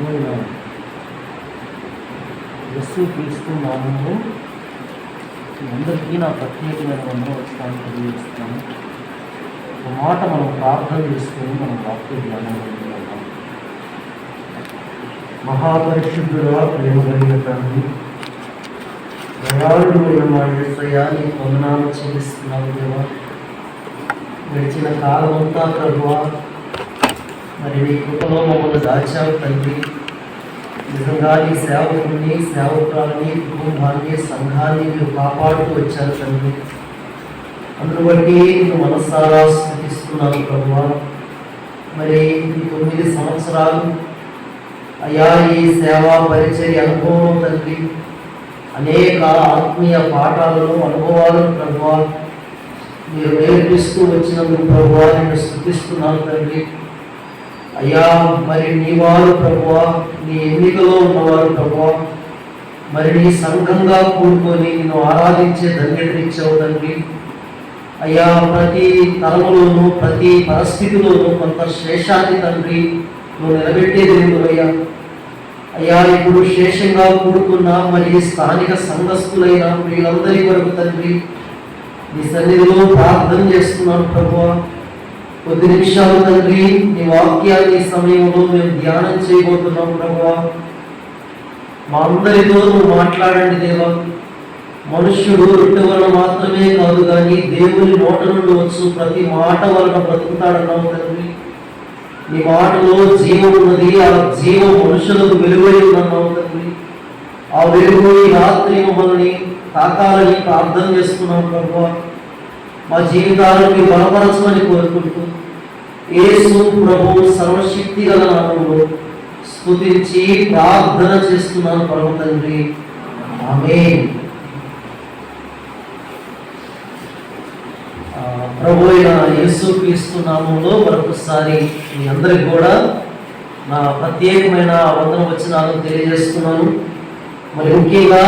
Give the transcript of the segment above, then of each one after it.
ప్రభువైన యేసుక్రీస్తు నామములో మీ అందరికీ నా ప్రత్యేకమైన వందనవచనాన్ని తెలియజేస్తున్నాను. ఒక మాట మనం ప్రార్థన చేసుకొని మనం వాక్య ధ్యానం చేద్దాం. మహాపరిశుద్ధుడా, ప్రేమ కలిగిన తండ్రి, దయాళుడైన మా యేసయ్యా, నీకు వందనాలు చెల్లిస్తున్నాను దేవా. గడిచిన కాలమంతా ప్రభువా, మరి నీ కృపలో మమ్మల్ని దాచావు తండ్రి. నిజంగా నీ సేవకుని, సేవకురాలని, కుటుంబాన్ని, సంఘాన్ని మీరు కాపాడుతూ వచ్చారు తండ్రి. అందును బట్టి నేను మనసారా స్తుతిస్తున్నాను ప్రభువా. మరి ఈ 9 సంవత్సరాలు అయ్యా ఈ సేవా పరిచర్య అనుభవం తండ్రి, అనేక ఆత్మీయ పాఠాలను, అనుభవాలను ప్రభువా మీరు నేర్పిస్తూ వచ్చినందుకు ప్రభువా నేను స్తుతిస్తున్నాను తండ్రి. అయ్యా మరి నీ వారు ప్రభువా, నీ ఎన్నికలో ఉన్నవారు ప్రభువా, మరి నీ సంఘంగా కూడుకొని నిన్ను ఆరాధించే ధన్యతనిచ్చావు తండ్రి. అయ్యా ప్రతి తరములోనూ, ప్రతి పరిస్థితిలోనూ కొంత శేషాన్ని తండ్రి నువ్వు నిలబెట్టేది అయ్యా. అయ్యా ఇప్పుడు శేషంగా కూడుకున్న మరి స్థానిక సంఘస్థులైన వీళ్ళందరి వరకు తండ్రి నీ సన్నిధిలో ప్రార్థన చేస్తున్నాను ప్రభువా. కొద్ది నిమిషాలు తండ్రి నీ వాక్యాన్ని సమయంలో మేము ధ్యానం చేయబోతున్నాం ప్రభువా. మా అందరితో నువ్వు మాట్లాడండి దేవా. మనుష్యుడు రొట్టె వలన మాత్రమే కాదు కానీ దేవుని నోట నుండి వచ్చు ప్రతి మాట వలన బ్రతుకుతాడన్నావు తండ్రి. నీ మాటలో జీవం ఉన్నది, ఆ జీవం మనుషులకు వెలువై ఉందన్నావు తండ్రి. ఆ వెలుగు ఈ రాత్రి మమ్మల్ని తాకాలని ప్రార్థన చేస్తున్నాం ప్రభువా. మా జీవితాలను బలపరచమని కోరుకుంటూ యేసు ప్రభు సర్వశక్తి గల నామములో స్తుతించి ప్రార్థన చేస్తున్నాను పరమ తండ్రి, ఆమేన్. ప్రభు అయిన యేసుక్రీస్తు నామములో మరొకసారి మీ అందరికి కూడా నా ప్రత్యేకమైన వందనవచనాలను తెలియజేస్తున్నాను. మరి ముఖ్యంగా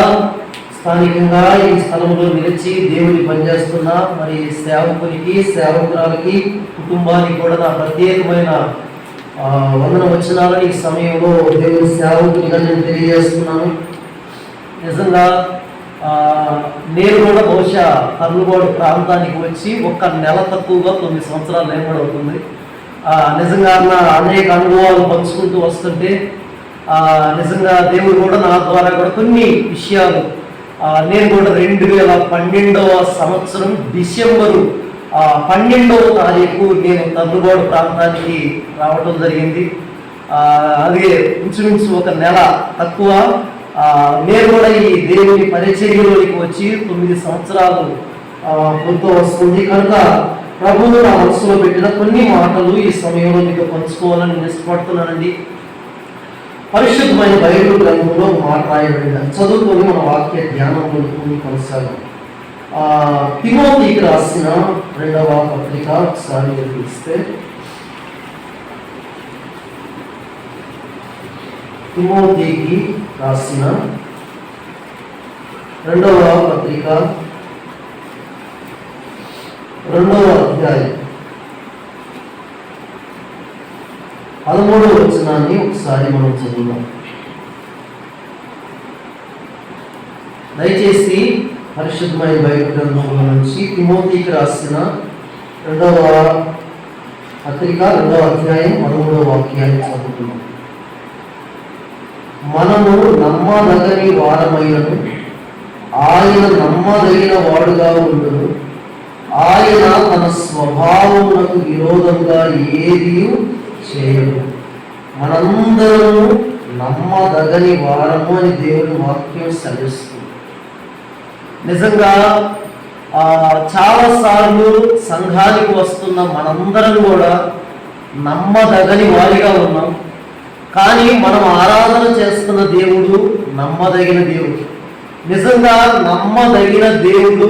స్థానికంగా ఈ స్థలంలో నిలిచి దేవుని పనిచేస్తున్న మరి సేవకునికి, సేవకురాలకి, కుటుంబానికి కూడా నా ప్రత్యేకమైన వందనవచనాలను ఈ సమయంలో దేవుని సేవకునిగా నేను తెలియజేస్తున్నాను. నిజంగా నేను కూడా బహుశా కర్నూలు ప్రాంతానికి వచ్చి 1 నెల తక్కువగా 9 సంవత్సరాలు ఏమవుతుంది. నిజంగా నా అనేక అనుభవాలు పంచుకుంటూ వస్తుంటే నిజంగా దేవుడు కూడా నా ద్వారా కూడా కొన్ని విషయాలు నేను కూడా 2012వ సంవత్సరం డిసెంబరు 12వ తారీఖు నేను కర్నూలు ప్రాంతానికి రావటం జరిగింది. అది ఇంచుమించు 1 నెల తక్కువ నేను కూడా ఈ దేవుని పరిచర్యలోకి వచ్చి 9 సంవత్సరాలు పూర్తి వస్తుంది. కనుక ప్రభువు నా మనసులో పెట్టిన కొన్ని మాటలు ఈ సమయంలో మీకు పంచుకోవాలని నేను ఇష్టపడుతున్నానండి. పరిశుద్ధమైన బైబిల్ గ్రంథంలో మాట రాయబడింది, చదువుకొని మన వాక్య ధ్యానంలో కొనసాగం. తిమోతికి రాసిన 2వ పత్రిక ఒకసారి చూస్తే, తిమోతికి రాసిన 2వ పత్రిక 2వ అధ్యాయం 13వ వచనాన్ని ఒకసారి మనం చదువుదాం. దయచేసి పరిశుద్ధమైన బైబిల్ గ్రంథంలో నుంచి తిమోతికి రాసిన 2వ పత్రిక 2వ అధ్యాయం 13వ వాక్యాన్ని చదువుతున్నాం. మనము నమ్మదగని వారమైనను ఆయన నమ్మదగిన వాడుగా ఉండును. ఆయన తన స్వభావమునకు విరోధంగా ఏది చేయడు. మనందరము నమ్మదగని వారము అని దేవుని వాక్యం సెలవిస్తుంది. నిజంగా చాలాసార్లు సంఘానికి వస్తున్న మనందరం కూడా నమ్మదగని వారిగా ఉన్నాం. కానీ మనం ఆరాధన చేస్తున్న దేవుడు నమ్మదగిన దేవుడు. నిజంగా నమ్మదగిన దేవుడు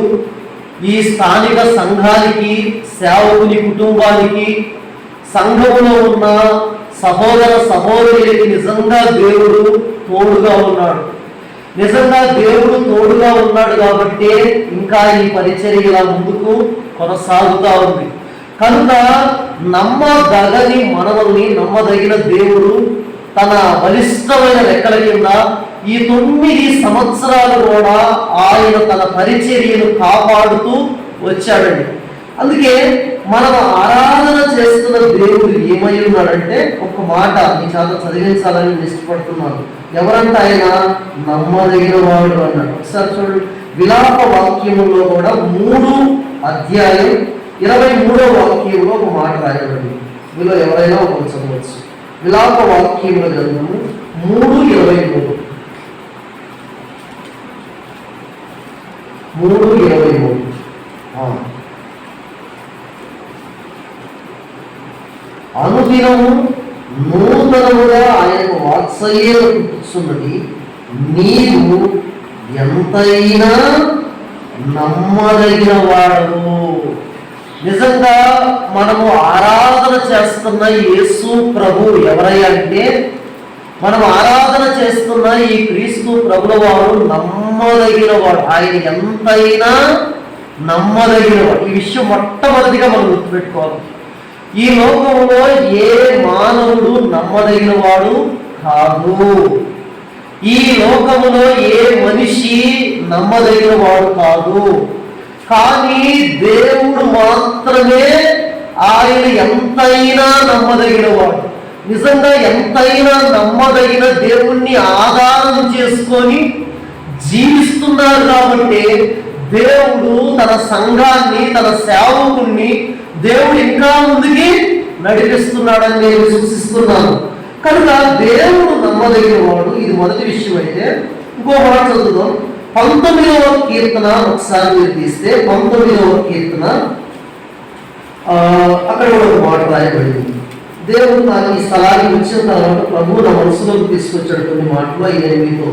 ఈ స్థానిక సంఘానికి, సేవకుని కుటుంబానికి, సంఘములో ఉన్న సహోదర సహోదరులకి నిజంగా దేవుడు తోడుగా ఉన్నాడు. నిజంగా దేవుడు తోడుగా ఉన్నాడు కాబట్టి ఇంకా ఈ పరిచర్య ఇలా ముందుకు కొనసాగుతూ ఉంది. కనుక నమ్మదగని మనల్ని నమ్మదగిన దేవుడు తన బలిష్టమైన రెక్కల కింద ఈ 9 సంవత్సరాలు కూడా ఆయన తన పరిచర్యను కాపాడుతూ వచ్చాడండి. అందుకే మనం ఆరాధన చేస్తున్న దేవుడు ఏమై ఉన్నాడంటే, ఒక మాట మీ చేత చదివించాలని నేను ఇష్టపడుతున్నాను. ఎవరంటే ఆయన నమ్మదగిన వాడు అన్నాడు. ఒకసారి చూడండి, విలాప వాక్యములో కూడా 3 అధ్యాయం 23వ వాక్యంలో ఒక మాట రాయబడింది. మీలో ఎవరైనా ఒక చదవచ్చు. విలాప వాక్యముల గ్రంథము 3:23. 3:23. అనుదినము నూతనముగా ఆయనకు వాత్సల్యం పుట్టుచున్నది, నీవు ఎంతైనా నమ్మదగిన వాడవు. నిజంగా మనము ఆరాధన చేస్తున్న యేసు ప్రభు ఎవరై అంటే, మనం ఆరాధన చేస్తున్న ఈ క్రీస్తు ప్రభుల వారు నమ్మదగిన వాడు. ఆయన ఎంతైనా నమ్మదగిన వాడు. ఈ విషయం మొట్టమొదటిగా మనం గుర్తుపెట్టుకోవాలి. ఈ లోకంలో ఏ మానవుడు నమ్మదగిన వాడు కాదు. ఈ లోకములో ఏ మనిషి నమ్మదగిన వాడు కాదు. కానీ దేవుడు మాత్రమే ఆయన ఎంతైనా నమ్మదగిన వాడు. నిజంగా ఎంతైనా నమ్మదగిన దేవుణ్ణి ఆధారం చేసుకొని జీవిస్తున్నారు కాబట్టి దేవుడు తన సంఘాన్ని, తన సేవకుణ్ణి దేవుడు ఇంకా ముందుకి నడిపిస్తున్నాడని నేను సూచిస్తున్నాను. కనుక దేవుడు నమ్మదగిన వాడు. ఇది మొదటి విషయం. అయితే ఇంకో మాట చదువుదాం. 19వ కీర్తన ఒకసారి మీరు తీస్తే 19వ కీర్తన అక్కడ కూడా ఒక మాట రాయబడింది. దేవుడు నాకు ఈ స్థలానికి వచ్చిన తర్వాత ప్రభు నా మనసులోకి తీసుకొచ్చాడు కొన్ని మాటలు. అవి నేను మీతో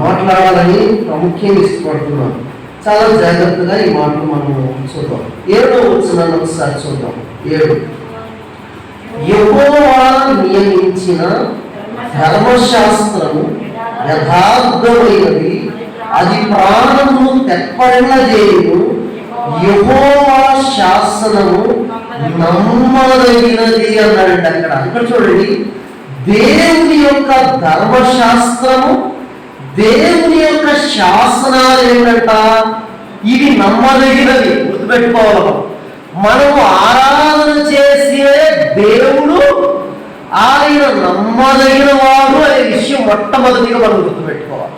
మాట్లాడాలని ప్రాముఖ్యంగా ఇష్టపడుతున్నాను. చాలా జాగ్రత్తగా ఈ మాటలు మనము చూద్దాం. 7వ వచనాన్ని ఒకసారి చూద్దాం. 7. యెహోవా నియమించిన ధర్మశాస్త్రము యథార్థమైనది, అది ప్రాణమును తెప్పరిల్లజేయును. యెహోవా శాసనము నమ్మదగినది అన్నాడండి. అక్కడ చూడండి, దేవుని యొక్క ధర్మశాస్త్రము, దేవుని యొక్క శాసనాలు ఏంటంట, ఇవి నమ్మదగినది. గుర్తుపెట్టుకోవాలి. మనము ఆరాధన చేసే దేవుడు ఆయన నమ్మదగిన వాడు అనే విషయం మొట్టమొదటిగా మనం గుర్తుపెట్టుకోవాలి.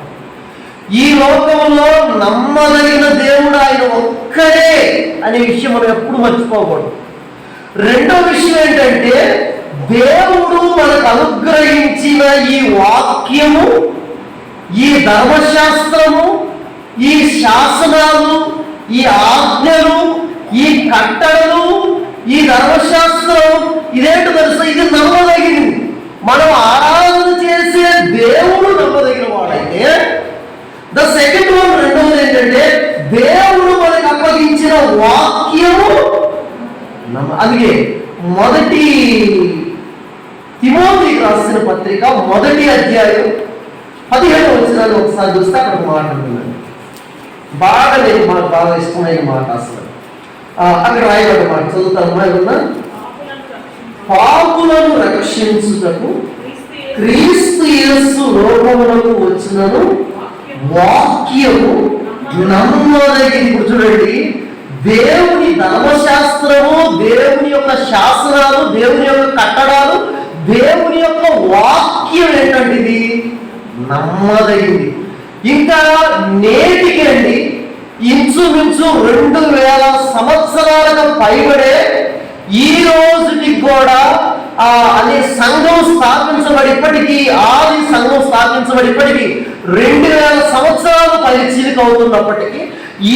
ఈ లోకంలో నమ్మదగిన దేవుడు ఆయన ఒక్కడే అనే విషయం మనం ఎప్పుడు మర్చిపోకూడదు. రెండో విషయం ఏంటంటే, దేవుడు మనకు అనుగ్రహించిన ఈ వాక్యము, ఈ ధర్మశాస్త్రము, ఈ శాసనాలు, ఈ ఆజ్ఞలు, ఈ కట్టడలు, ఈ ధర్మశాస్త్రం ఇదేంటో తెలుసా, ఇది నమ్మదగింది. మనం ఆరాధన చేసే దేవుడు నమ్మదగిన వాడైతే, ద సెకండ్ వన్, రెండవది ఏంటంటే దేవుడు మనకు అప్పగించిన వాక్యము అందుకే మొదటి తిమోతికి రాసిన పత్రిక 1వ అధ్యాయం 17వ వచనాన్ని ఒకసారి చూస్తే అక్కడ మాట్లాడుతున్నాను. నాకు బాగా ఇష్టమైన మాట. అసలు అక్కడ రాయబడ్డ మాట చదువుతామా? ఏమన్నా, పాపులను రక్షించుటకు క్రీస్తు యేసు లోకమునకు వచ్చినను వాక్యము నమ్మదగిన. చూడండి, దేవుని ధర్మశాస్త్రము, దేవుని యొక్క శాసనాలు, దేవుని యొక్క కట్టడాలు, దేవుని యొక్క వాక్యం ఏంటంటే ఇది నమ్మదగింది. ఇంకా నేటికి అండి ఇంచుమించు 2000 సంవత్సరాలకు పైబడే ఈ రోజుకి కూడా అనే సంఘం స్థాపించబడి ఇప్పటికీ, ఆది సంఘం స్థాపించబడి ఇప్పటికీ 2000 సంవత్సరాలు పరిచీలిక అవుతున్నప్పటికీ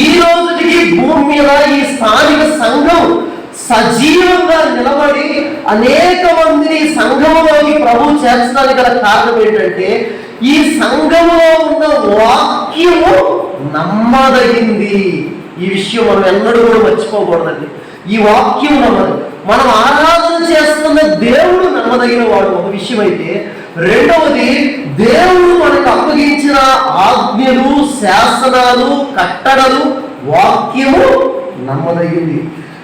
ఈ రోజుకి భూమి మీద ఈ స్థానిక సంఘం సజీవంగా నిలబడి అనేక మందిని సంఘంలోకి ప్రభు చేర్చడానికి గల కారణం ఏంటంటే, ఈ సంఘంలో ఉన్న వాక్యము నమ్మదగింది. ఈ విషయం మనం ఎన్నడూ కూడా మర్చిపోకూడదండి. ఈ వాక్యం నమ్మదు. మనం ఆరాధన చేస్తున్న దేవుడు నమ్మదగిన వాడు ఒక విషయం అయితే, రెండవది దేవుడు మనకు అప్పగించిన ఆజ్ఞలు, శాసనాలు, కట్టడలు, వాక్యము నమ్మదగింది.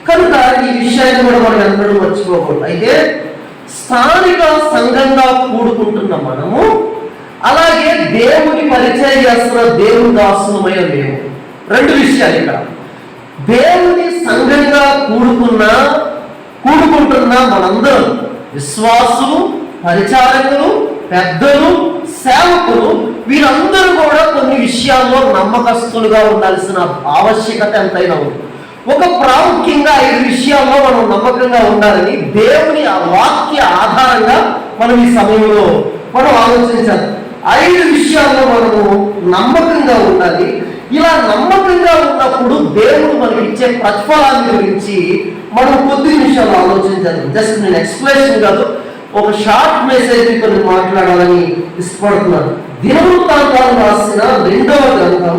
కనుక ఈ విషయాన్ని కూడా మనం ఎన్నడూ మర్చిపోకూడదు. అయితే స్థానిక సంఘంగా కూడుకుంటున్న మనము, అలాగే దేవుని పరిచయం చేస్తున్న దేవుని దాసులమైన మేము. రెండు విషయాలు ఇక్కడ. దేవుని సంఘంగా కూడుకుంటున్న మనందరం విశ్వాసులు, పరిచారకులు, పెద్దలు, సేవకులు, వీరందరూ కూడా కొన్ని విషయాల్లో నమ్మకస్తులుగా ఉండాల్సిన ఆవశ్యకత ఎంతైనా ఉంది. ఒక ప్రాముఖ్యంగా 5 విషయాల్లో మనం నమ్మకంగా ఉండాలని దేవుని ఆ వాక్య ఆధారంగా మనం ఈ సమయంలో మనం ఆలోచించాలి. 5 విషయాల్లో మనము నమ్మకంగా ఉండాలి. ఇలా నమ్మకంగా ఉన్నప్పుడు దేవుడు మనకి ఇచ్చే ప్రతిఫలాన్ని గురించి మనం కొద్ది నిమిషాలు ఆలోచించాలి. జస్ట్ నేను ఎక్స్ప్లెనేషన్ కాదు, ఒక షార్ట్ మెసేజ్ కొన్ని మాట్లాడాలని ఇష్టపడుతున్నాను. దినవృత్తాంతాలు రాసిన 2వ గ్రంథం,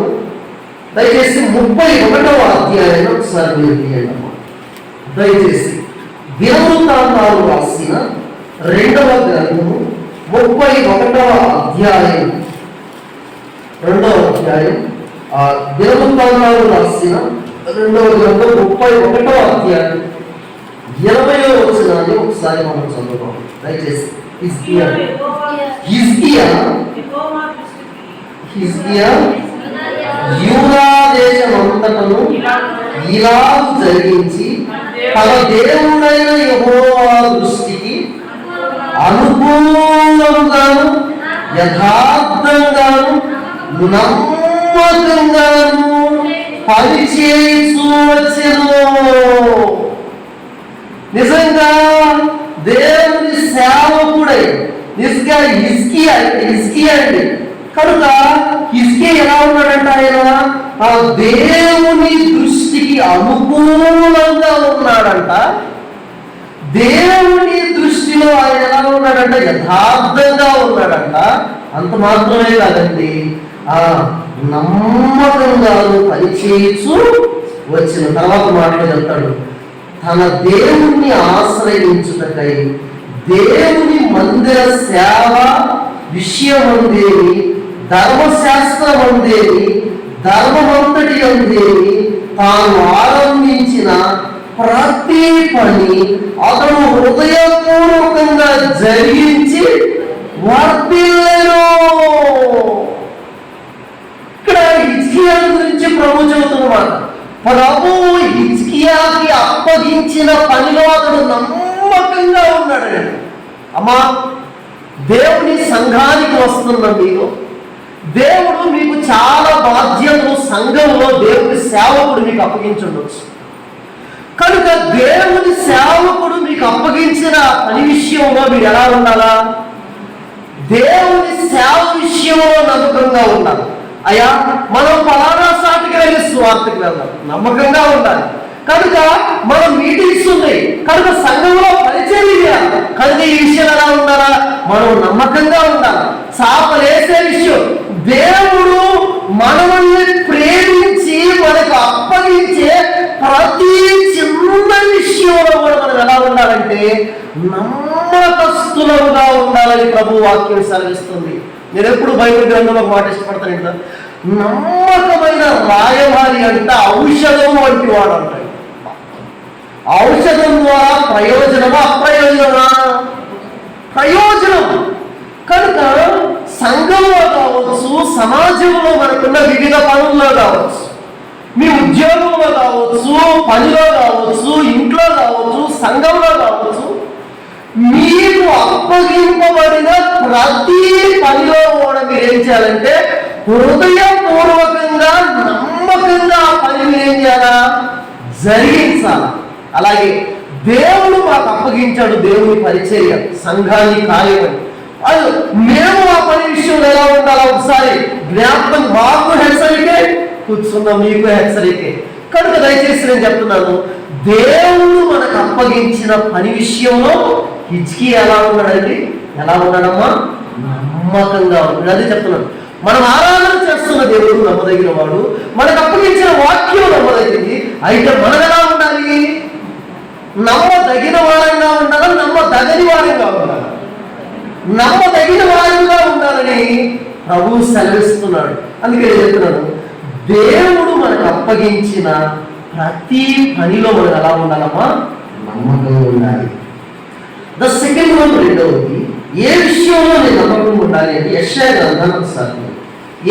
దయచేసి 31వ అధ్యాయం ఒకసారి మీరు తీయండి అమ్మా. దయచేసి దినవృత్తాంతాలు రాసిన 2వ గ్రంథము 31వ అధ్యాయం, 2వ అధ్యాయం. దినవృత్తాంతాలు రాసిన 2వ గ్రంథం 31వ అధ్యాయం 20వ వచనాన్ని ఒకసారి మనం చదువుతాం. దయచేసి హిజ్కియా యూదా దేశమంతటను ఇలా జరిగించి తన దేవుడైన యెహోవా దృష్టికి అనుకూలంగాను యథార్థంగాను నమ్మకంగాను పనిచేయచ్చు వచ్చెను. నిజంగా దేవుని సేవకుడై హిజ్కియా అండి. కనుక హిజ్కియా ఎలా ఉన్నాడంట? ఆయన ఆ దేవుని దృష్టికి అనుకూలంగా ఉన్నాడంట. దేవుని దృష్టిలో ఆయన ఎలా ఉన్నాడంట? యథార్థంగా ఉన్నాడంట. అంత మాత్రమే కాదండి, ఆ నమ్మకంగాను పనిచేయచ్చు వచ్చిన. తర్వాత మాటలు చెప్తాడు, తన దేవుణ్ణి ఆశ్రయించుటకై దేవుని మందిర సేవ విషయమందేమి, ధర్మశాస్త్రమందేమి, ధర్మమంతటి అందేమి తాను ఆరంభించిన ప్రతి పని అతను హృదయపూర్వకంగా జరిగించి వర్ధిల్లెను. ఇక్కడ హిజ్కియా గురించి ప్రభు చెబుతున్నమాట. ప్రభు హిజ్కియాకి అప్పగించిన పనిలో అతడు నమ్మకంగా ఉన్నాడు. అమ్మా, దేవుని సంఘానికి వస్తున్న మీరు, దేవుడు మీకు చాలా బాధ్యతలు సంఘంలో దేవుని సేవకుడు మీకు అప్పగించుండొచ్చు. కనుక దేవుని సేవకుడు మీకు అప్పగించిన పని విషయంలో మీరు ఎలా ఉండాలా? దేవుని సేవ విషయంలో నమ్మకంగా ఉండాలి. అయ్యా, మనం పలానా సాటికి వెళ్ళి స్వార్థకి వెళ్దాం, నమ్మకంగా ఉండాలి. కనుక మనం మీటింగ్స్ ఉన్నాయి, కనుక సంఘంలో పరిచయం చేయాలి. కనుక ఈ విషయం ఎలా ఉండాలా? మనం నమ్మకంగా ఉండాలి. చాపలేసే విషయం, దేవుడు మనల్ని ప్రేమించి మనకు అప్పగించే ప్రతి చిన్న విషయంలో కూడా మనం ఎలా ఉండాలంటే నమ్మకస్తులుగా ఉండాలని ప్రభు వాక్యం సెలవిస్తుంది. నేను ఎప్పుడు బైబిల్ గ్రంథంలో ఒక మాట ఇష్టపడతాను ఏంటో, నమ్మకమైన రాయవారి అంటే ఔషధం వంటి వాడు అంటాడు. ఔషధం ద్వారా ప్రయోజనమా అప్రయోజనమా? ప్రయోజనం. కనుక సంఘంలో కావచ్చు, సమాజంలో మనకున్న వివిధ పనుల్లో కావచ్చు, మీ ఉద్యోగంలో కావచ్చు, పనిలో కావచ్చు, ఇంట్లో కావచ్చు, సంఘంలో కావచ్చు, మీకు అప్పగింపబడిన ప్రతి పనిలో కూడా మీరు ఏం చేయాలంటే హృదయపూర్వకంగా నమ్మకంగా ఆ పని ఏం చేయాలా? జరిగించాలి. అలాగే దేవుడు మాకు అప్పగించాడు దేవుని పరిచర్య, సంఘాన్ని కార్యమని. అది మేము ఆ పని విషయంలో ఎలా ఉండాలి? ఒకసారి జ్ఞాపకం, మాకు హెచ్చరికే, కూర్చున్న మీకు హెచ్చరికే. కనుక దయచేసి నేను చెప్తున్నాను, దేవుడు మనకు అప్పగించిన పని విషయంలో హిజ్కియా ఎలా ఉన్నాడండి? ఎలా ఉన్నాడమ్మా? నమ్మకంగా ఉన్నాడు. అదే చెప్తున్నాను, మనం ఆరాధన చేస్తున్న దేవుడు నమ్మదగిన వాడు, మనకు అప్పగించిన వాక్యం నమ్మదగింది. అయితే మనం ఎలా ఉండాలి? నమ్మదగిన వారంగా ఉండాలి, నమ్మదగని వారంగా ఉండాలి. నమ్మదగిన వారంగా ఉండాలని ప్రభు సెలవిస్తున్నాడు. అందుకే చెప్తున్నాడు, దేవుడు మనకు అప్పగించిన ప్రతి పనిలో మనం ఎలా ఉండాలమ్మా? నమ్మకంగా ఉండాలి. ద సెకండ్ వన్, రెండవది ఏ విషయంలో నేను నమ్మకం ఉండాలి అంటే యెషయా గ్రంథాన్ని ఒకసారి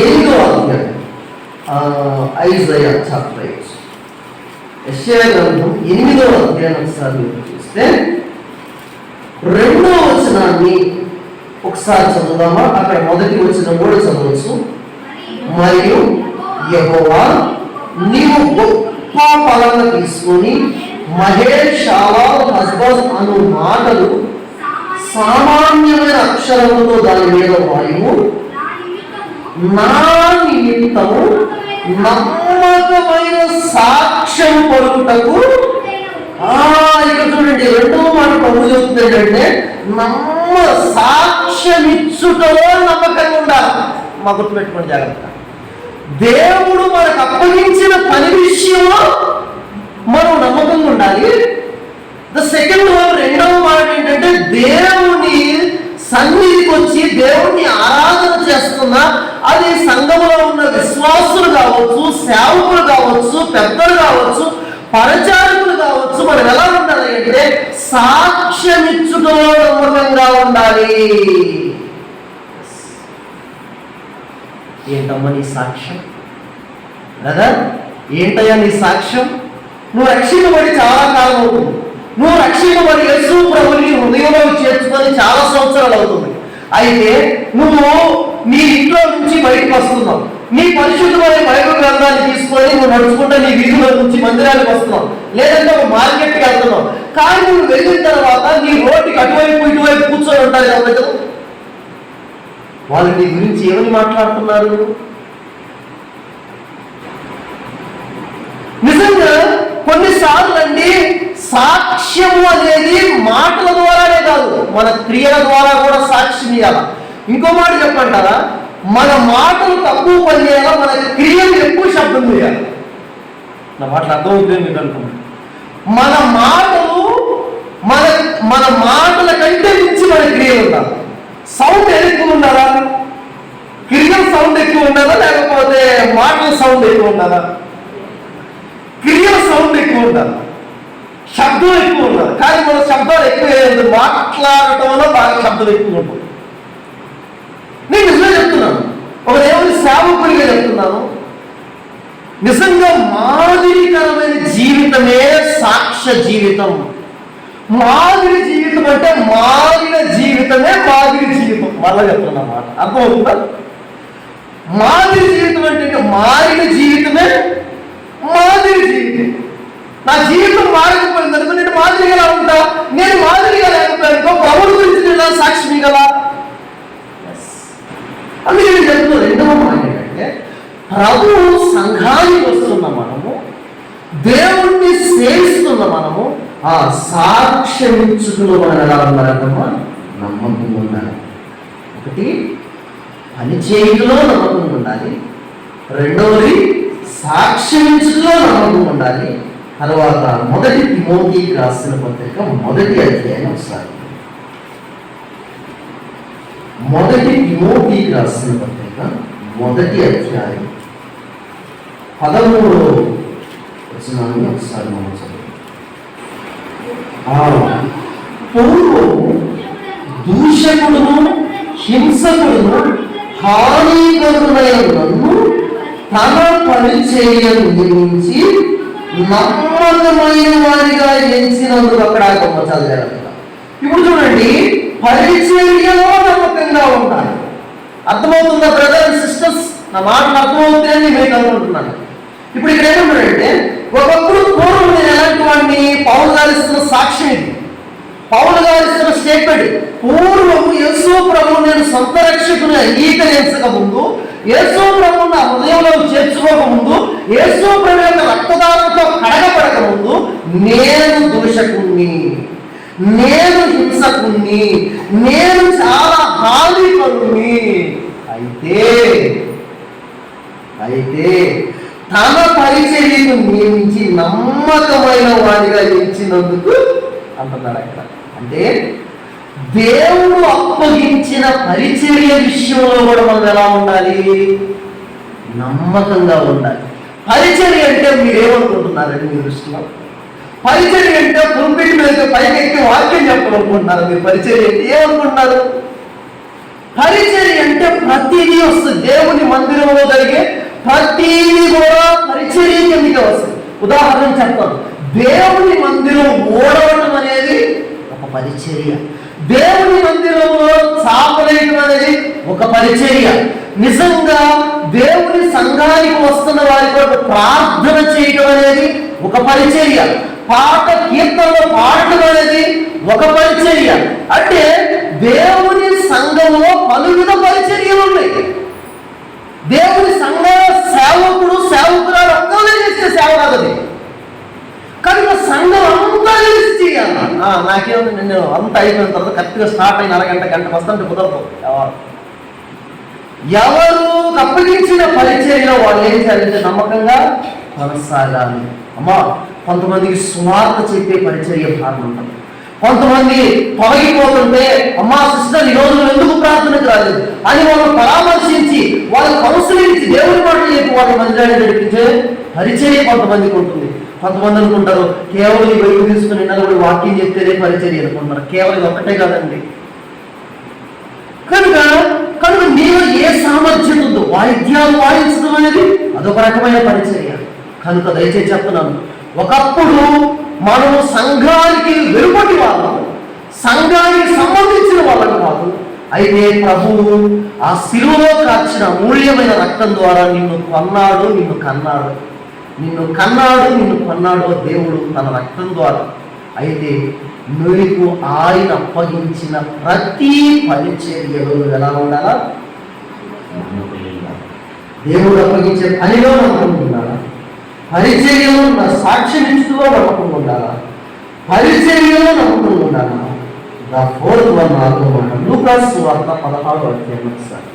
8వ అధ్యాయం, ఐజయా చాప్టర్ 8, యెషయా గ్రంథం 8వ అధ్యాయం ఒకసారి చూస్తే 2వ వచనాన్ని ఒకసారి చదువుదామా? అక్కడ మొదటి వచనం కూడా చదవచ్చు. మరియు యెహోవా నీవు గొప్ప ఫలాన్ని తీసుకొని మహేషావాల్ హస్బస్ అను మాటలు సామాన్యమైన అక్షరములతో దాని మీద వాయువు నా నిమిత్తము నమ్మకమైన సాక్ష్యం పలుకుటకు. ఇక్కడ చూడండి, రెండవ మాట ప్రభు చెబుతుంది ఏంటంటే సాక్ష్యం ఇచ్చుటలో నమ్మకంగా ఉండాలి. మా గుర్తుపెట్టుకోండి జాగ్రత్త. దేవుడు మనకు అప్పగించిన పని విషయంలో మనం నమ్మకంగా ఉండాలి. ద సెకండ్ వన్, రెండవ మాట ఏంటంటే దేవుని సన్నిధికి వచ్చి దేవుణ్ణి ఆరాధన చేస్తున్నా అది సంఘములో ఉన్న విశ్వాసులు కావచ్చు, సేవకులు కావచ్చు, పెద్దలు కావచ్చు, పరిచారకులు కావచ్చు, మనం ఎలా ఉండాలి అంటే సాక్ష్యం ఇచ్చుటలో నమ్మకంగా ఉండాలి. ఏంటమ్మా నీ సాక్ష్యం? బ్రదర్, ఏంటయ్యా నీ సాక్ష్యం? నువ్వు రక్షింపబడి చాలా కాలం అవుతుంది. నువ్వు రక్షింపబడి యేసు ప్రభుని హృదయంలో చేర్చుకొని చాలా సంవత్సరాలు అవుతుంది. అయితే నువ్వు నీ ఇంట్లో నుంచి బయటకు వస్తున్నావు. నీ పరిశుద్ధమైన బైబిల్ గ్రంథాన్ని తీసుకొని నువ్వు నడుచుకుంటే నీ వీధిలో నుంచి మందిరానికి వస్తున్నావు, లేదంటే ఒక మార్కెట్కి వెళ్తున్నావు. కానీ నువ్వు వెళ్ళిన తర్వాత నీ రోడ్డుకి అటువైపు ఇటువైపు కూర్చొని ఉంటారు కదా ప్రజలు. వాళ్ళు నీ గురించి ఏమని మాట్లాడుతున్నారు? నిజంగా కొన్నిసార్లు అండి సాక్ష్యము అనేది మాటల ద్వారానే కాదు, మన క్రియల ద్వారా కూడా సాక్ష్యం ఇవ్వాలి. ఇంకో మాట చెప్పంటారా, మన మాటలు తక్కువ పని చేయాలా, మన క్రియలు ఎక్కువ శబ్దం చేయాలి. నా మాటలు అర్థమవుతుంది మీకు అనుకున్నాను. మన మాటలు మన మాటల కంటే మించి మన క్రియలు ఉండాలి. సౌండ్ ఎక్కువ ఉండాలా? క్రియల సౌండ్ ఎక్కువ ఉండాలా, లేకపోతే మాటల సౌండ్ ఎక్కువ ఉండాలా? క్రియల సౌండ్ ఎక్కువ ఉండాలి, శబ్దం ఎక్కువ ఉండాలి. కానీ మన శబ్దాలు ఎక్కువ మాట్లాడటంలో బాగా శబ్దం ఎక్కువ ఉంటుంది. నేను నిజంగా చెప్తున్నాను, ఒక దేవుని సేవకుడిగా చెప్తున్నాను. నిజంగా మాదిరికరమైన జీవితమే సాక్ష్య జీవితం. మాదిరి జీవితం అంటే మారిన జీవితమే మాదిరి జీవితం. మళ్ళా చెప్తున్నా మాట అర్థమవుతుందా? మాదిరి జీవితం అంటే మారిన జీవితమే మాదిరి జీవితం. నా జీవితం మారకపోయింది అనుకో, నేను మాదిరిగా ఉంటా. నేను మాదిరిగా లేకపోయానుకో ప్రభువు గురించి నేను సాక్షి గల. అందుకే నేను చెప్తున్నా, రెండవ మాట ఏంటంటే ప్రభువు సంఘానికి వస్తున్న మనము, దేవుణ్ణి సేవిస్తున్న మనము ఆ సాక్ష్యం ఇచ్చుకులో మనం ఎలా ఉన్నారన్నమా నమ్మకం ఉండాలి. ఒకటి పని చేయడంలో నమ్మకం ఉండాలి, రెండవది సాక్ష్యం ఇచ్చుకులో నమ్మకం ఉండాలి. తర్వాత మొదటి తిమోతికి రాసిన పత్రిక 1వ అధ్యాయం ఒకసారి, మొదటి తిమోతికి రాసిన పత్రిక 1వ అధ్యాయం 13వ వచనాన్ని ఒకసారి మనం చదువు. పూర్వము దూషకుడును హింసకుడును హానికరుడైన నన్ను తన పరిచర్యను నియమించి నమ్మకమైన వారిగా ఎంచినందుకు అక్కడ చదివారు. ఇప్పుడు చూడండి, పరిచర్యలో నమ్మకంగా ఉండాలి. అర్థమవుతుందా బ్రదర్ అండ్ సిస్టర్స్? నా మాటలు అర్థమవుతాయని మీకు అనుకుంటున్నాను. ఇప్పుడు ఇక్కడ ఏమంటారంటే, ఒకప్పుడు పూర్వం నేను ఎలాంటి వాడిని, పౌలు గారు ఇస్తున్న సాక్ష్యం ఇది, పౌలు గారు ఇస్తున్న స్టేట్మెంట్. పూర్వము యేసు ప్రభువు నేను సొంత రక్షకుని అంగీకరించక ముందు, యేసు ప్రభువు నా హృదయంలో చేర్చుకోక ముందు, యేసు ప్రభు యొక్క రక్తదానంతో కడగబడక ముందు నేను దూషకుణ్ణి, నేను హింసకుణ్ణి, నేను చాలా హానికరుణ్ణి. అయితే తన పరిచర్యను నియమించి నమ్మకమైన వాడిగా ఎంచినందుకు అంటున్నాడు అక్కడ. అంటే దేవుడు అప్పగించిన పరిచర్య విషయంలో కూడా మనం ఎలా ఉండాలి? నమ్మకంగా ఉండాలి. పరిచర్య అంటే మీరేమనుకుంటున్నారండి మీ దృష్టిలో? పరిచర్య అంటే పుల్పిట్ మీద పైకి ఎక్కి వాక్యం చెప్పాలనుకుంటున్నారు. మీరు పరిచర్య అంటే ఏమనుకుంటున్నారు? పరిచర్య అంటే ప్రతిదీ వస్తుంది. దేవుని మందిరంలో జరిగే ప్రతిదీ కూడా పరిచర్య కిందకే వస్తుంది. ఉదాహరణ చెప్తాను. దేవుని మందిరం ఓడవటం అనేది ఒక పరిచర్య. దేవుని మందిరంలో చాపలేయటం అనేది ఒక పరిచర్య. నిజంగా దేవుని సంఘానికి వస్తున్న వారి కొరకు ప్రార్థన చేయటం అనేది ఒక పరిచర్య. పాట కీర్తనలో పాడటం అనేది ఒక పరిచర్య. అంటే దేవుని సంఘంలో పలువిధ పరిచర్యలు ఉన్నాయి. దేవుని సంఘ సేవకుడు సేవకురాలు ఒక్కరే చేసే సేవ కాదు. కనుక సంఘం అంతా కలిసి చేయాలి. నాకేమో నేను అంతా అయిపోయిన తర్వాత కరెక్ట్గా స్టార్ట్ అయిన గంట వస్తుంటే కుదరదు. ఎవరు అప్పగించిన పరిచర్యలో వాళ్ళు ఏం చేయాలంటే నమ్మకంగా కొనసాగాలి. అమ్మా, కొంతమందికి స్వార్థ చెప్పే పరిచర్య భాగం ఉంటుంది. కొంతమంది తొలగిపోతుంటే, అమ్మా సిస్టర్ ఈ రోజు ఎందుకు ప్రార్థనకు రాలేదు అని వాళ్ళు పరామర్శించి వాళ్ళ కౌన్సిలింగ్ ఇచ్చి దేవుని మాటలు చెప్పి వాళ్ళ మందిరాన్ని నడిపించే పరిచర్య కొంతమందికి ఉంటుంది. కొంతమంది అనుకుంటారు కేవలం ఈ బయట తీసుకుని నిన్నప్పుడు వాక్యం చెప్తేనే పరిచర్య అనుకుంటున్నారు. కేవలం ఒకటే కాదండి. కనుక నీలో ఏ సామర్థ్యం ఉందో వాయిద్యాలు వాయించడం అనేది అదొక రకమైన పరిచర్య. కనుక దయచేసి చెప్తున్నాను, ఒకప్పుడు మనము సంఘానికి వెలుపటి వాళ్ళం, సంఘానికి సంబంధించిన వాళ్ళం కాదు. అయితే ప్రభువు ఆ శిలువలో కార్చిన అమూల్యమైన రక్తం ద్వారా నిన్ను కొన్నాడు, నిన్ను కొన్నాడు దేవుడు తన రక్తం ద్వారా. అయితే నీకు ఆయన అప్పగించిన ప్రతి పరిచర్యలో ఎలా ఉండాలా? దేవుడు అప్పగించే పనిలో నమ్మకం ఉండాలా? పరిచర్యలో నా సాక్ష్యం ఇచ్చులో నమ్మకం ఉండాలా? పరిచర్యలో నమ్మకం ఉండాలా? ద ఫోర్త్ వన్ మాట లూకాసు సువార్త 16వ అధ్యాయం ఒకసారి.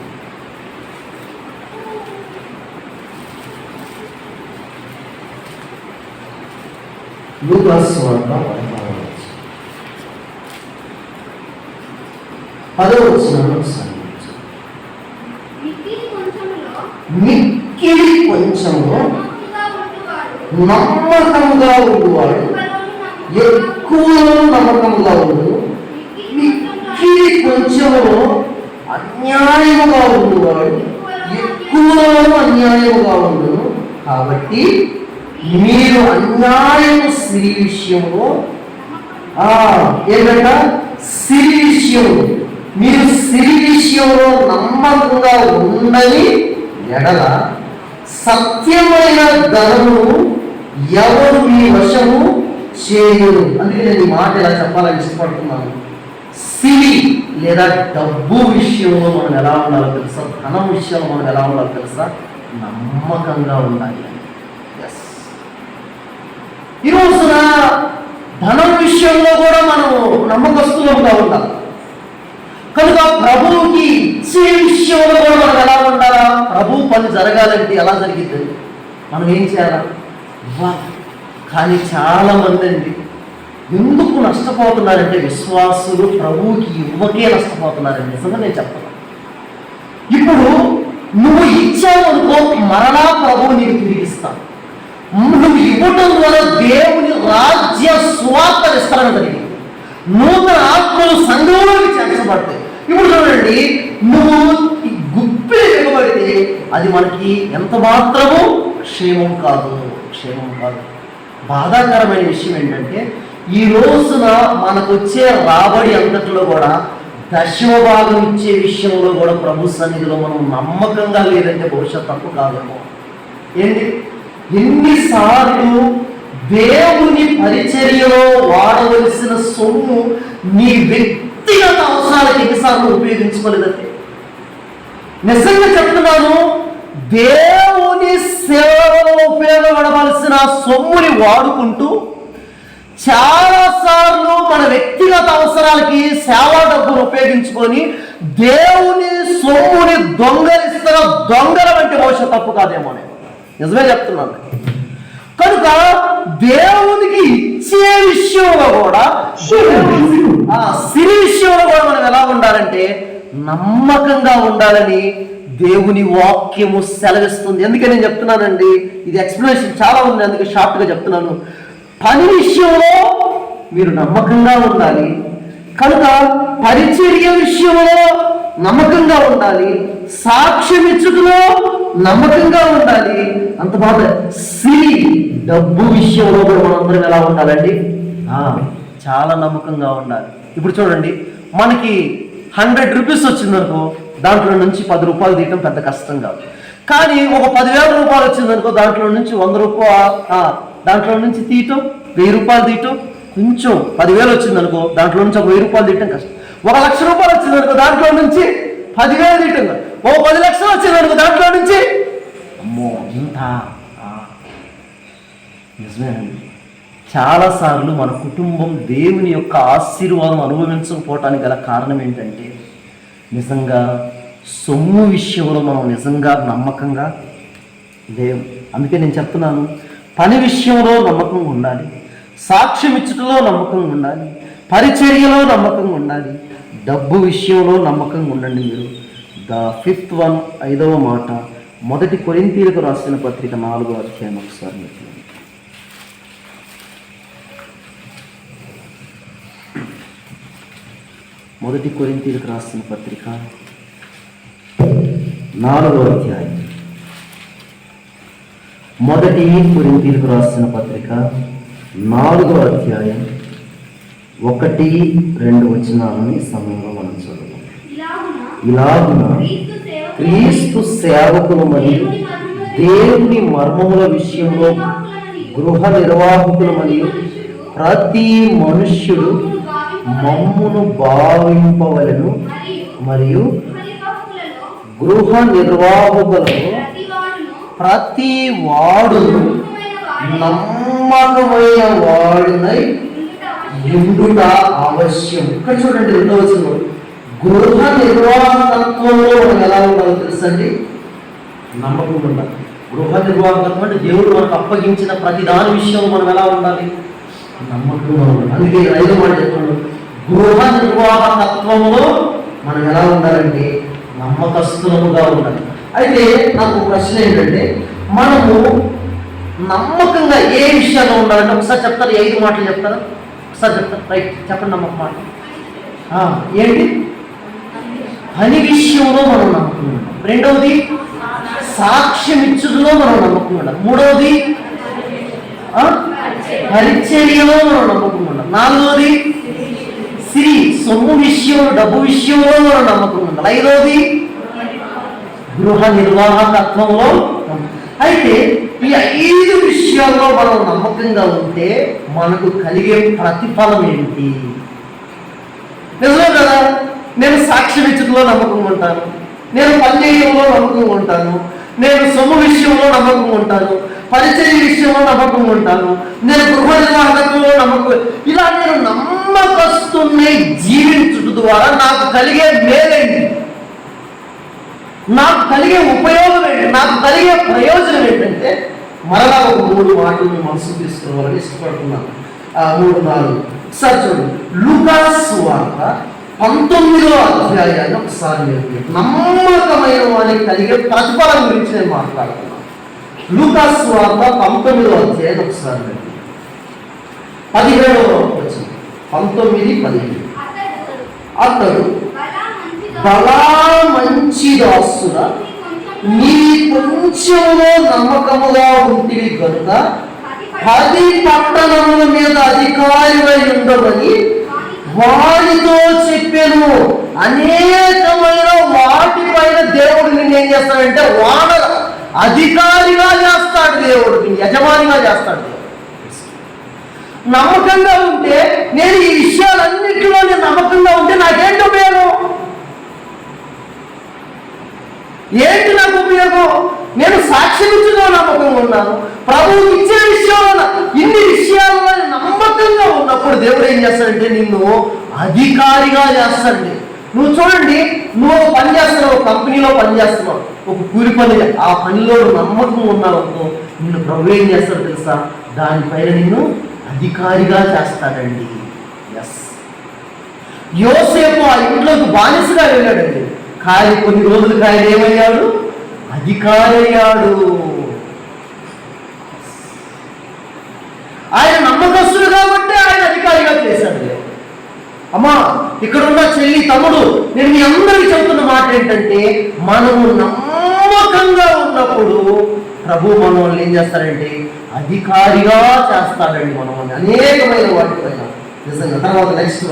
లూకాసు సువార్త 10వ వచనం ఒకసారి. మిక్కిలి కొంచెంలో నమ్మకంగా ఉండువాడు ఎక్కువలో నమ్మకంగా ఉండు, మిక్కిలి కొంచెంలో అన్యాయముగా ఉండువాడు ఎక్కువలో అన్యాయముగా ఉండు. కాబట్టి మీరు అన్యాయం సిరి విషయంలో ఏంటంట సిరి విషయం మీరు సిరి విషయంలో నమ్మకంగా ఉండని ఎడల సత్యమైన ధనము ఎవరు మీ వశము చేయరు. అందుకే నేను ఈ మాట ఎలా చెప్పాలని ఇష్టపడుతున్నాను. సిరి లేదా డబ్బు విషయంలో మనం ఎలా ఉండాలో తెలుసా? ధనం విషయంలో మనం ఎలా ఉండాలో తెలుసా? నమ్మకంగా ఉండాలి. ఈ రోజున ధనం విషయంలో కూడా మనం నమ్మకస్తులుగా ఉండాలి. కనుక ప్రభువుకి ఇచ్చే విషయంలో కూడా మనం ఎలా ఉండాలా? ప్రభు పని జరగాలంటే ఎలా జరిగిద్ది? మనం ఏం చేయాలా? కానీ చాలా మంది అండి ఎందుకు నష్టపోతున్నారంటే విశ్వాసులు ప్రభువుకి ఇవ్వకే నష్టపోతున్నారండి. నిజంగా నేను చెప్తాను. ఇప్పుడు నువ్వు ఇచ్చావు అనుకో, మరలా ప్రభువు నీకు తిరిగిస్తాను. నువ్వు ఇవ్వటం ద్వారా దేవుని రాజ్య స్వార్థ విస్తరణ జరిగింది. నూతన ఆత్మలు సంఘంలోకి చేర్చబడతాయి. ఇప్పుడు చూడండి, నువ్వు గుప్పిలు ఇవ్వబడితే అది మనకి ఎంత మాత్రము క్షేమం కాదు. బాధాకరమైన విషయం ఏంటంటే ఈ రోజున మనకు వచ్చే రాబడి అంతట్లో కూడా దశమ భాగం ఇచ్చే విషయంలో కూడా ప్రభు సన్నిధిలో మనం నమ్మకంగా లేదంటే బహుశా తప్పు కాదేమో. ఏంటి, ఎన్నిసార్లు దేవుని పరిచర్యలో వాడవలసిన సొమ్ము నీ వ్యక్తిగత అవసరాలకు ఎన్నిసార్లు ఉపయోగించుకోలేదంటే? నిజంగా చెప్తున్నాను, దేవుని సేవలో ఉపయోగపడవలసిన సొమ్ముని వాడుకుంటూ చాలాసార్లు మన వ్యక్తిగత అవసరాలకి సేవా డబ్బును ఉపయోగించుకొని దేవుని సొమ్ముని దొంగలిస్తున్న దొంగల వంటి భవిష్యత్ తప్పు కాదేమో. నిజమే చెప్తున్నాను. కనుక దేవునికి ఇచ్చే విషయంలో కూడా సిరి విషయంలో కూడా మనం ఎలా ఉండాలంటే నమ్మకంగా ఉండాలని దేవుని వాక్యము సెలవిస్తుంది. ఎందుకని నేను చెప్తున్నానండి, ఇది ఎక్స్ప్లెనేషన్ చాలా ఉంది, అందుకే షార్ట్గా చెప్తున్నాను. పని విషయంలో మీరు నమ్మకంగా ఉండాలి. కనుక పరిచర్య విషయంలో నమ్మకంగా ఉండాలి, సాక్ష్యం ఇచ్చుటలో నమ్మకంగా ఉండాలి. అంత బాగా సిరి డబ్బు విషయంలో కూడా మనందరం ఎలా ఉండాలండి? చాలా నమ్మకంగా ఉండాలి. ఇప్పుడు చూడండి, మనకి 100 రూపీస్ వచ్చిందనుకో, దాంట్లో నుంచి 10 రూపాయలు తీయటం పెద్ద కష్టం కాదు. కానీ ఒక 10,000 రూపాయలు వచ్చిందనుకో, దాంట్లో నుంచి 100 రూపాయలు దాంట్లో నుంచి తీయటం, 1000 రూపాయలు తీయటం కొంచెం. 10,000 వచ్చిందనుకో, దాంట్లో నుంచి ఒక 1000 రూపాయలు తీయటం కష్టం. 1,00,000 రూపాయలు వచ్చిందనుకో, దాంట్లో నుంచి 10,000 తీయటం కాదు. 10 లక్షలు వచ్చిందనుకో, దాంట్లో నుంచి అమ్మో ఇంత. నిజమేనండి, చాలాసార్లు మన కుటుంబం దేవుని యొక్క ఆశీర్వాదం అనుభవించకపోవటానికి గల కారణం ఏంటంటే, నిజంగా సొమ్ము విషయంలో మనం నిజంగా నమ్మకంగా లేవు. అందుకే నేను చెప్తున్నాను, పని విషయంలో నమ్మకంగా ఉండాలి, సాక్ష్యం ఇచ్చుటలో నమ్మకంగా ఉండాలి, పరిచర్యలో నమ్మకంగా ఉండాలి, డబ్బు విషయంలో నమ్మకంగా ఉండండి. మీరు ద 5th one 5వ మాట, 1 కొరింథీయులకు రాసిన పత్రిక 4వ అధ్యాయం ఒకసారి. 1 కొరింథీయులకు రాసిన పత్రిక 4వ అధ్యాయం. 1 కొరింథీయులకు రాసిన పత్రిక 4వ అధ్యాయం 1-2 వచనాలని సమయంలో మనం చదువుతాం. ఇలాగున క్రీస్తు సేవకులు మరియు దేవుని మర్మముల విషయంలో గృహ నిర్వాహకులు మరియు ప్రతి మనుష్యుడు మమ్మును భావింపవలెను. మరియు గృహ నిర్వాహకులను ప్రతి వాడు నమ్మకమైన వాడునై ఉండుట అవశ్యం. ఇక్కడ చూడండి, 2వ వచనం, గృహ నిర్వాహకత్వంలో మనం ఎలా ఉండాలో తెలుసండి? నమ్మకం ఉండాలి. గృహ నిర్వాహకత్వం అంటే దేవుడు మనకు అప్పగించిన ప్రతి దాని విషయంలో మనం ఎలా ఉండాలి? నమ్మకంగా ఉండాలి. అందుకే 5వ మాట చెప్తున్నాడు, గృహ నిర్వాహకత్వంలో మనం ఎలా ఉండాలంటే నమ్మకస్తులముగా ఉండాలి. అయితే నాకు ప్రశ్న ఏంటంటే, మనము నమ్మకంగా ఏ విషయాల్లో ఉండాలంటే ఒకసారి చెప్తారు, 5 మాటలు చెప్తారా? ఒకసారి చెప్తారు, రైట్ చెప్పండి. నమ్మకం మాట ఏంటి? పని విషయంలో మనం నమ్మకంగా ఉండాలి. 2వది సాక్ష్యం ఇచ్చులో మనం నమ్మకంగా ఉండాలి. 3వది పరిచర్యలో మనం నమ్మకంగా ఉండాలి. 4వది సిరి సొమ్ము విషయం డబ్బు విషయంలో మనం నమ్మకంగా ఉండాలి. 5వది గృహ నిర్వాహకత్వంలో. అయితే ఈ 5 విషయాల్లో మనం నమ్మకంగా ఉంటే మనకు కలిగే ప్రతిఫలం ఏంటి? నిజమే కదా, నేను సాక్ష్యం ఇచ్చులో నమ్మకంగా ఉంటాను, నేను పని చేయడంలో నమ్మకంగా ఉంటాను, నేను సొమ్ము విషయంలో నమ్మకంగా ఉంటాను, పరిచర్య విషయంలో నమ్మకంగా ఉంటాను, నేను గృహ నిర్వాహకత్వంలో నమ్మకం. ఇలా నేను నమ్మకస్తున్నై జీవించుట ద్వారా నాకు కలిగే మేలేంటి? నాకు కలిగే ఉపయోగం ఏంటి? నాకు కలిగే ప్రయోజనం ఏంటంటే, మరలా ఒక 3 మాటలు మనసు తీసుకోవాలని ఇష్టపడుతున్నాను. 3-4 ఒకసారి చూడండి. లూకా సువార్త 19వ అధ్యాయాన్ని ఒకసారి నమ్మకమైన వారికి కలిగే ప్రతిఫలం గురించి నేను మాట్లాడుతున్నాను. లూకా సువార్త 19వ అధ్యాయం ఒకసారి 17వ వచనం. 19-15. అతడు బలా మంచి దాసుడా, నీ కొంచెంలో నమ్మకముగా ఉంటివి కనుక 10 పట్టణముల మీద అధికారివై ఉండవని వాడితో చెప్పాను. అనేకమైన వాటిపైన దేవుడు నిన్ను ఏం చేస్తాడంటే వానర అధికారిగా చేస్తాడు, దేవుడు యజమానిగా చేస్తాడు. నమ్మకంగా ఉంటే, నేను ఈ విషయాలన్నింటిలో నేను నమ్మకంగా ఉంటే నాకేంటి ఉపయోగం? ఏంటి నాకు ఉపయోగం? నేను సాక్ష్యం ఇచ్చులో నమ్మకంగా ఉన్నాను, ప్రభువుకి ఇచ్చే విషయంలో ఇన్ని విషయాల్లో నమ్మకంగా ఉన్నప్పుడు దేవుడు ఏం చేస్తాడంటే నిన్ను అధికారిగా చేస్తాడండి. నువ్వు చూడండి, నువ్వు ఒక పని చేస్తున్నావు, ఒక కంపెనీలో పని చేస్తున్నావు, ఒక కూలి పని, ఆ పనిలో నమ్మకం ఉన్నావు, నిన్ను ప్రభు ఏం చేస్తాడు తెలుసా? దానిపైన నిన్ను అధికారిగా చేస్తాడండి. ఎస్, యోసేపు ఆ ఇంట్లోకి బానిసగా వెళ్ళాడండి, కానీ కొన్ని రోజులకి ఆయన ఏమయ్యాడు? అధికారి అయ్యాడు. ఆయన నమ్మకం అమ్మా, ఇక్కడున్న చెల్లి, తమ్ముడు, నేను మీ అందరికీ చెబుతున్న మాట ఏంటంటే, మనము నమ్మకంగా ఉన్నప్పుడు ప్రభు మనల్ని ఏం చేస్తాడంటే అధికారిగా చేస్తాడండి. మనల్ని అనేకమైన వాటిపైన నిజంగా. తర్వాత నెక్స్ట్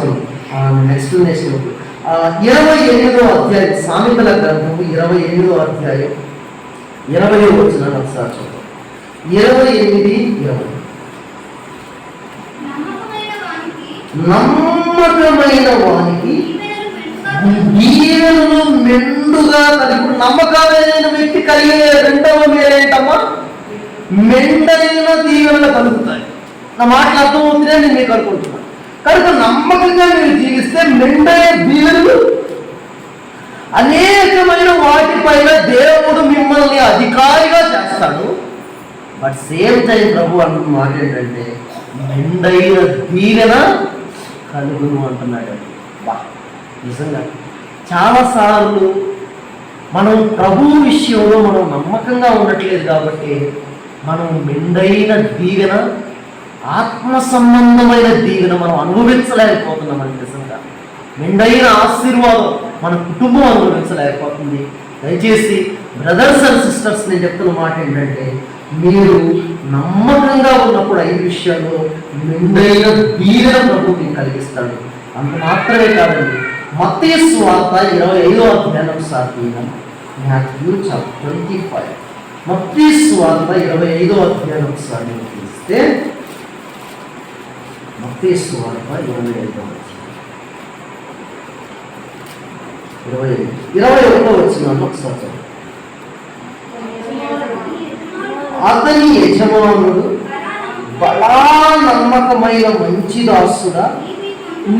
28వ అధ్యాయం, సామెతల గ్రంథము 28వ అధ్యాయం 20వ వచనం ఒకసారి చూద్దాం. 28:20. నమ్మకమైన వానికి దీవెనలు మెండుగా కలిగి. నమ్మకమైన వ్యక్తి కలిగే రెండవ మేలేంటమ్మా? మెండైన దీవెనలు కలుగుతాయి. నా మాటలు అర్థమవుతుందే నేను మీకు అనుకుంటున్నాను. కనుక నమ్మకంగా మీరు జీవిస్తే మెండైన దీవెనలు, అనేకమైన వాటిపైన దేవుడు మిమ్మల్ని అధికారిగా చేస్తాడు. బట్ సేమ్ టైం ప్రభు అంటున్న మాట ఏంటంటే మెండైన దీవెన కలుగును అంటున్నాడు. బా, నిజంగా చాలాసార్లు మనం ప్రభు విషయంలో మనం నమ్మకంగా ఉండట్లేదు కాబట్టి మనం మెండైన దీవెన, ఆత్మ సంబంధమైన దీవెన మనం అనుభవించలేకపోతున్నాం. నిజంగా మెండైన ఆశీర్వాదం మన కుటుంబం అనుభవించలేకపోతుంది. దయచేసి బ్రదర్స్ అండ్ సిస్టర్స్, నేను చెప్తున్న మాట ఏంటంటే, మీరు నమ్మకంగా ఉన్నప్పుడు 5 విషయాల్లో మెండైన దీవెన ప్రభు మీకు కలిగిస్తాడు. అంత మాత్రమే కాదండి, మత్తయి సువార్త 25వ అధ్యాయం ఒకసారి తీద్దాం. Matthew chapter 25. మత్తయి సువార్త 25వ అధ్యాయం ఒకసారి తీస్తే, మత్తయి సువార్త 25వ అధ్యాయం 21వ వచనాన్ని ఒకసారి చదువు. అతని యజమానుడు, బలా నమ్మకమైన మంచి దాసుడా,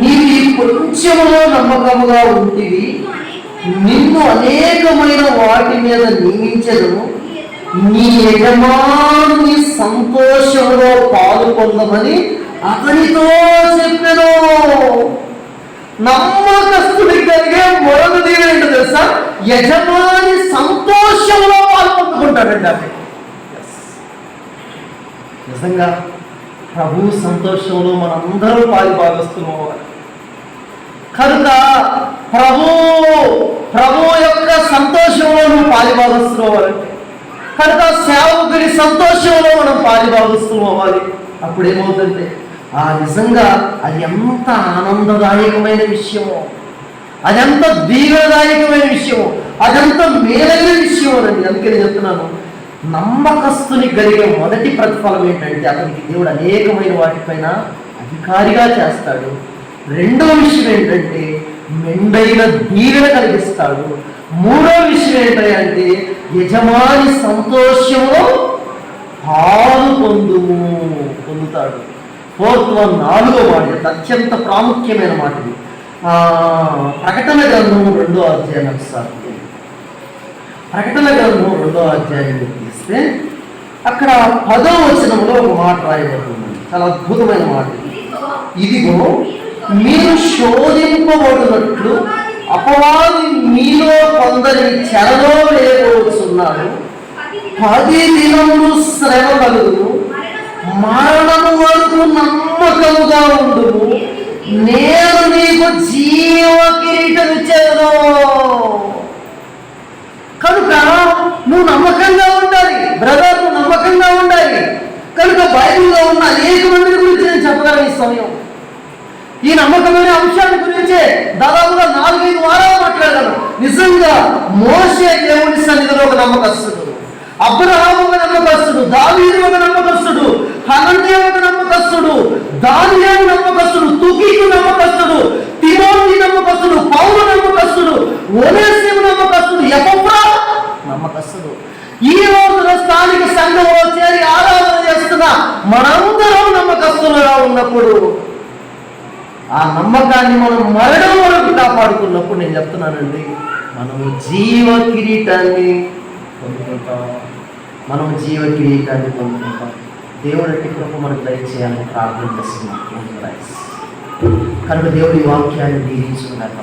నీవి కొంచెములో నమ్మకముగా ఉంటివి, నిన్ను అనేకమైన వాటి మీద నియమించెదను, నీ యజమానుని సంతోషంలో పాలు పొందమని అతనితో చెప్పెను. నమ్మకస్తుడి కలిగే మరొక దీవెన ఏంటో తెలుసా? యజమాని సంతోషంలో పాలు పొందుకుంటాడండి. అవి నిజంగా ప్రభు సంతోషంలో మనందరూ పాలుభాగస్తున్నాం. కనుక ప్రభు యొక్క సంతోషంలో నువ్వు పాలుభాగస్తున్నావాలంటే, కనుక సేవకుడి సంతోషంలో మనం పాలుభాగస్తున్నావాలి. అప్పుడేమవుతుందంటే నిజంగా అది ఎంత ఆనందదాయకమైన విషయమో, అదెంత దీవెనదాయకమైన విషయమో, అదెంత మేలైన విషయం అండి. అందుకే నేను చెప్తున్నాను, నమ్మకస్తుని కలిగే మొదటి ప్రతిఫలం ఏంటంటే అతనికి దేవుడు అనేకమైన వాటిపైన అధికారిగా చేస్తాడు. రెండవ విషయం ఏంటంటే మెండైన దీవెన కలిగిస్తాడు. మూడవ విషయం ఏంటంటే యజమాని సంతోషంలో పాలు పొందుతాడు. 4వ 4వ మాట, అత్యంత ప్రాముఖ్యమైన మాట ఇది. ప్రకటన గ్రంథము 2వ అధ్యాయం ఒకసారి. ప్రకటన గ్రంథం 2వ అధ్యాయం తీస్తే అక్కడ 10వ వచనంలో ఒక మాట రాయబడుతుంది. చాలా అద్భుతమైన మాట. ఇదిగో మీరు శోధింపబడినట్లు అపవాది మీలో కొందరిని చెరలో వేయబోతున్నాడు. 10 దినములు శ్రమ కలుగును, మరణము వరకు నమ్మకముగా ఉండును, నేను నీకు జీవ కిరీటం ఇచ్చేదను. కనుక నువ్వు నమ్మకంగా ఉండాలి బ్రదర్, నువ్వు నమ్మకంగా ఉండాలి. కనుక బైబిల్లో ఉన్న అనేక మంది గురించి నేను చెప్పగలను ఈ సమయం. ఈ నమ్మకమైన అంశాల గురించే దాదాపుగా 4-5 వారాలు మాట్లాడాను. నిజంగా మోషే దేవుని సన్నిధిలో ఒక నమ్మకస్తుడు, అబ్రహాము ఒక నమ్మకస్తుడు, దావీదు ఒక నమ్మకస్తుడు, హనన్యా ఒక నమ్మకస్తుడు, దానియేలు నమ్మకస్తుడు, తుకీకు నమ్మకస్తుడు, తిమోతి నమ్మకస్తుడు, పౌలు నమ్మకస్తుడు, ఒనేసిము నమ్మకస్తుడు, ఎపఫ్రా నమ్మకస్తుడు. ఈ రోజున స్థానిక సంఘంలో చేరి ఆరాధన చేస్తున్న మనందరం నమ్మకస్తులుగా ఉన్నప్పుడు, ఆ నమ్మకాన్ని మనం మరణం వరకు కాపాడుకున్నప్పుడు నేను చెప్తున్నానండి, మనము జీవ కిరీటాన్ని పొందుకుంటాం. దేవుడి కృప మనకు దయచేయాలని ప్రార్థన చేస్తున్నాం. కనుక దేవుడి వాక్యాన్ని దీవించుకున్నాక